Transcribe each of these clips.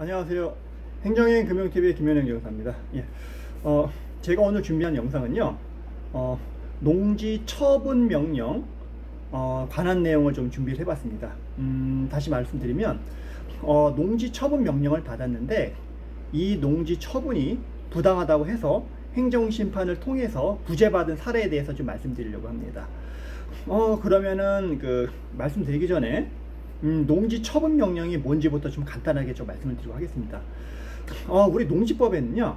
안녕하세요. 행정의 금융TV의 김현영 교사입니다. 예. 제가 오늘 준비한 영상은요, 농지 처분 명령 관한 내용을 좀 준비를 해봤습니다. 다시 말씀드리면, 농지 처분 명령을 받았는데 이 농지 처분이 부당하다고 해서 행정심판을 통해서 구제받은 사례에 대해서 좀 말씀드리려고 합니다. 그러면은 말씀드리기 전에 농지 처분 명령이 뭔지부터 좀 간단하게 좀 말씀을 드리고 하겠습니다. 우리 농지법에는요,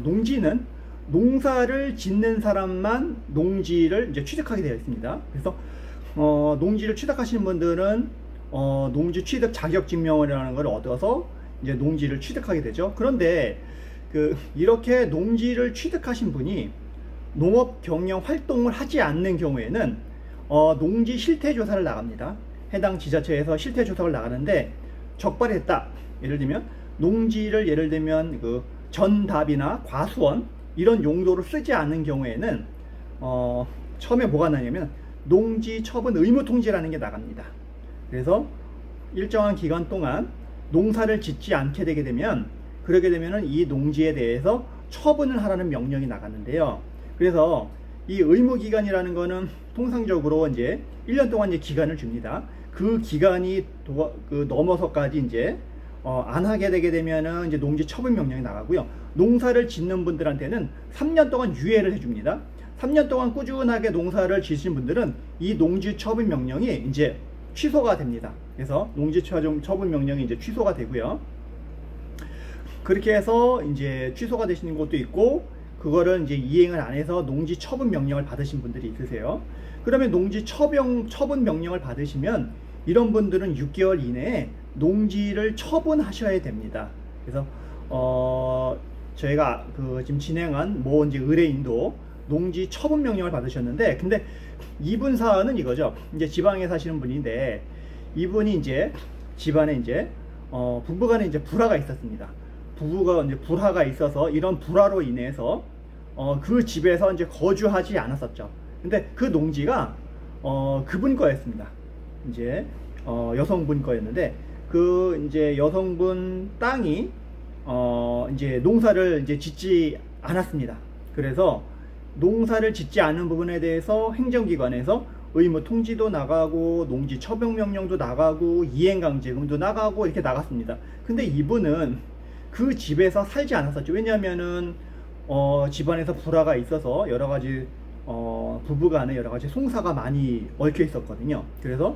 농지는 농사를 짓는 사람만 농지를 이제 취득하게 되어 있습니다. 그래서 농지를 취득하시는 분들은 농지 취득 자격 증명이라는 걸 얻어서 이제 농지를 취득하게 되죠. 그런데 이렇게 농지를 취득하신 분이 농업 경영 활동을 하지 않는 경우에는 농지 실태 조사를 나갑니다. 해당 지자체에서 실태 조사를 나가는데 적발이 됐다. 예를 들면 농지를 예를 들면 전답이나 과수원 이런 용도로 쓰지 않는 경우에는 처음에 뭐가 나냐면 농지 처분 의무 통지라는 게 나갑니다. 그래서 일정한 기간 동안 농사를 짓지 않게 되게 되면 그러게 되면은 이 농지에 대해서 처분을 하라는 명령이 나갔는데요. 그래서 이 의무 기간이라는 거는 통상적으로 이제 1년 동안 이제 기간을 줍니다. 그 기간이 넘어서까지 이제 안 하게 되게 되면은 이제 농지 처분 명령이 나가고요. 농사를 짓는 분들한테는 3년 동안 유예를 해줍니다. 3년 동안 꾸준하게 농사를 지으신 분들은 이 농지 처분 명령이 이제 취소가 됩니다. 그래서 농지 처분 명령이 이제 취소가 되고요. 그렇게 해서 이제 취소가 되시는 것도 있고, 그거를 이제 이행을 안 해서 농지 처분 명령을 받으신 분들이 있으세요. 그러면 농지 처분 명령을 받으시면 이런 분들은 6개월 이내에 농지를 처분하셔야 됩니다. 그래서 저희가 지금 진행한 이제 의뢰인도 농지 처분 명령을 받으셨는데, 근데 이분 사안은 이거죠. 이제 지방에 사시는 분인데 이분이 이제 집안에 이제 부부간에 이제 불화가 있었습니다. 부부가 이제 불화가 있어서 이런 불화로 인해서 그 집에서 이제 거주하지 않았었죠. 근데 그 농지가 그분 거였습니다. 이제 여성분 거였는데 이제 여성분 땅이 이제 농사를 이제 짓지 않았습니다. 그래서 농사를 짓지 않은 부분에 대해서 행정기관에서 의무 통지도 나가고 농지 처분 명령도 나가고 이행강제금도 나가고 이렇게 나갔습니다. 근데 이분은 그 집에서 살지 않았었죠. 왜냐하면은 집안에서 불화가 있어서 여러가지 부부간에 여러가지 송사가 많이 얽혀 있었거든요. 그래서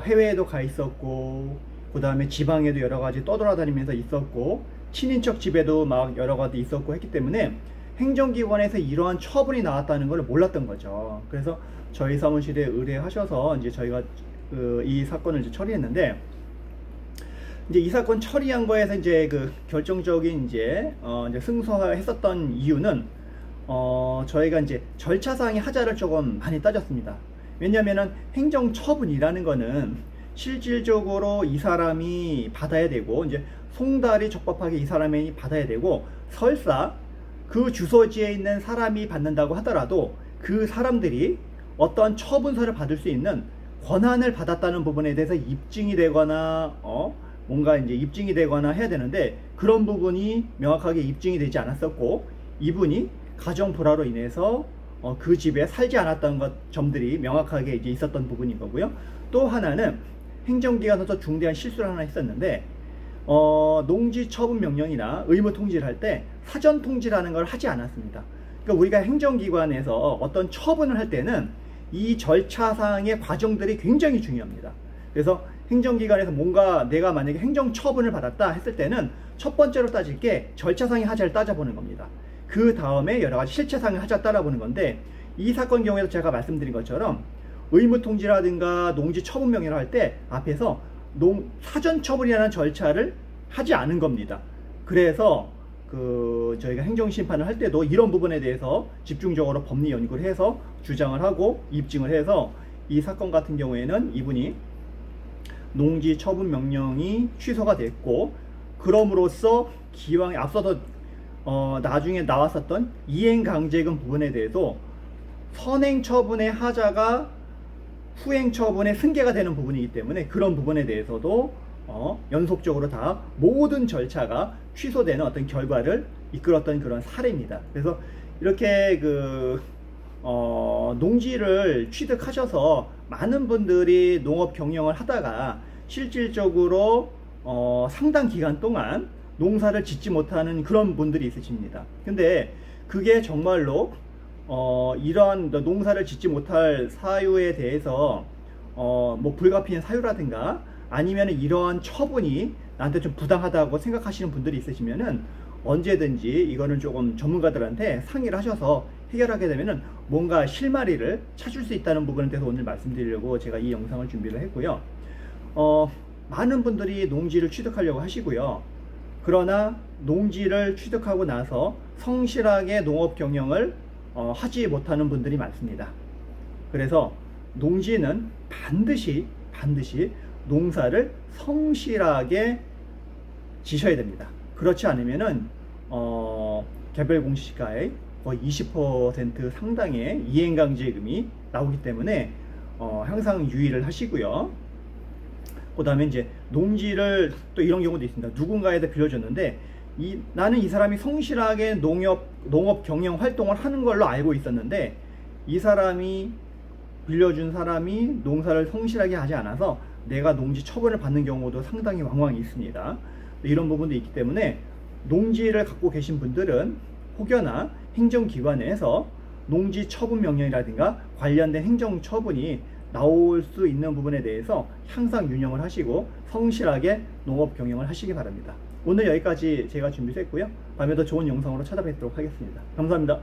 해외에도 가 있었고, 그 다음에 지방에도 여러가지 떠돌아다니면서 있었고, 친인척 집에도 막 여러가지 있었고 했기 때문에 행정기관에서 이러한 처분이 나왔다는 걸 몰랐던 거죠. 그래서 저희 사무실에 의뢰하셔서 이제 저희가 이 사건을 이제 처리했는데, 이제 이 사건 처리한 거에서 이제 결정적인 이제 승소했었던 이유는 저희가 이제 절차상의 하자를 조금 많이 따졌습니다. 왜냐면은 행정처분이라는 거는 실질적으로 이 사람이 받아야 되고, 이제 송달이 적법하게 이 사람이 받아야 되고, 설사 그 주소지에 있는 사람이 받는다고 하더라도 그 사람들이 어떤 처분서를 받을 수 있는 권한을 받았다는 부분에 대해서 입증이 되거나 뭔가 이제 입증이 되거나 해야 되는데, 그런 부분이 명확하게 입증이 되지 않았었고, 이분이 가정 불화로 인해서 그 집에 살지 않았던 점들이 명확하게 이제 있었던 부분인 거고요. 또 하나는 행정기관에서 중대한 실수를 하나 했었는데, 농지 처분 명령이나 의무 통지를 할 때 사전 통지라는 걸 하지 않았습니다. 그러니까 우리가 행정기관에서 어떤 처분을 할 때는 이 절차상의 과정들이 굉장히 중요합니다. 그래서 행정기관에서 뭔가 내가 만약에 행정처분을 받았다 했을 때는 첫 번째로 따질 게 절차상의 하자를 따져보는 겁니다. 그 다음에 여러가지 실체상의 하자 따라보는 건데, 이 사건 경우에도 제가 말씀드린 것처럼 의무통지라든가 농지처분명령을 할 때 앞에서 사전처분이라는 절차를 하지 않은 겁니다. 그래서 저희가 행정심판을 할 때도 이런 부분에 대해서 집중적으로 법리연구를 해서 주장을 하고 입증을 해서 이 사건 같은 경우에는 이분이 농지처분명령이 취소가 됐고, 그럼으로써 기왕에 앞서서 나중에 나왔었던 이행강제금 부분에 대해서 선행처분의 하자가 후행처분의 승계가 되는 부분이기 때문에 그런 부분에 대해서도 연속적으로 다 모든 절차가 취소되는 어떤 결과를 이끌었던 그런 사례입니다. 그래서 이렇게 농지를 취득하셔서 많은 분들이 농업 경영을 하다가 실질적으로 상당 기간 동안 농사를 짓지 못하는 그런 분들이 있으십니다. 근데 그게 정말로 이러한 농사를 짓지 못할 사유에 대해서 뭐 불가피한 사유라든가 아니면 이러한 처분이 나한테 좀 부당하다고 생각하시는 분들이 있으시면은 언제든지 이거는 조금 전문가들한테 상의를 하셔서 해결하게 되면은 뭔가 실마리를 찾을 수 있다는 부분에 대해서 오늘 말씀드리려고 제가 이 영상을 준비를 했고요. 많은 분들이 농지를 취득하려고 하시고요. 그러나 농지를 취득하고 나서 성실하게 농업 경영을 하지 못하는 분들이 많습니다. 그래서 농지는 반드시 농사를 성실하게 지셔야 됩니다. 그렇지 않으면은 개별공시가의 거의 20% 상당의 이행강제금이 나오기 때문에 항상 유의를 하시고요. 그 다음에 이제 농지를 또 이런 경우도 있습니다. 누군가에다 빌려줬는데 나는 이 사람이 성실하게 농업 경영 활동을 하는 걸로 알고 있었는데 이 사람이 빌려준 사람이 농사를 성실하게 하지 않아서 내가 농지 처분을 받는 경우도 상당히 왕왕 있습니다. 이런 부분도 있기 때문에 농지를 갖고 계신 분들은 혹여나 행정기관에서 농지 처분 명령이라든가 관련된 행정처분이 나올 수 있는 부분에 대해서 항상 유념을 하시고 성실하게 농업 경영을 하시기 바랍니다. 오늘 여기까지 제가 준비했고요. 다음에 더 좋은 영상으로 찾아뵙도록 하겠습니다. 감사합니다.